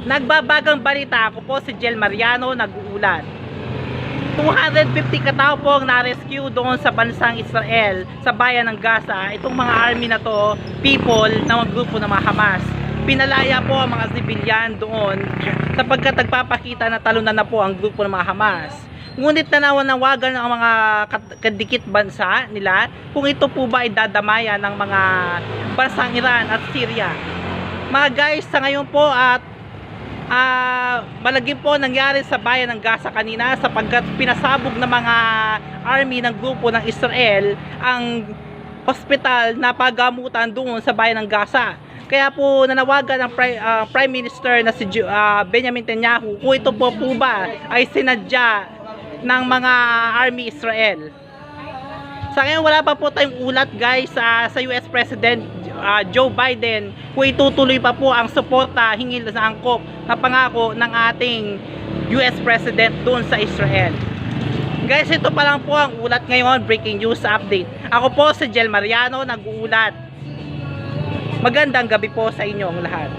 Nagbabagang balita, ako po si Jel Mariano, nag-uulat. 250 katao po ang na-rescue doon sa bansang Israel, sa bayan ng Gaza. Itong mga army na to, people na mga grupo ng mga Hamas. Pinalaya po ang mga sibilyan doon sapagkat nagpapakita na talunan na po ang grupo ng mga Hamas. Ngunit nananawagan ang mga kadikit bansa nila kung ito po ba ay dadamayan ng mga bansang Iran at Syria. Mga guys, sa ngayon po at malagim po nangyari sa bayan ng Gaza kanina sapagkat pinasabog ng mga army ng grupo ng Israel ang hospital na pagamutan doon sa bayan ng Gaza. Kaya po nanawagan ang Prime Minister na si Benjamin Netanyahu kung ito po ba ay sinadya ng mga army Israel. Sa ngayon wala pa po tayong ulat guys sa US President Joe Biden kung itutuloy pa po ang suporta hingil sa angkop na pangako ng ating US President doon sa Israel. Guys, ito pa lang po ang ulat ngayon, breaking news update. Ako po si Jel Mariano, nag-uulat. Magandang gabi po sa inyong lahat.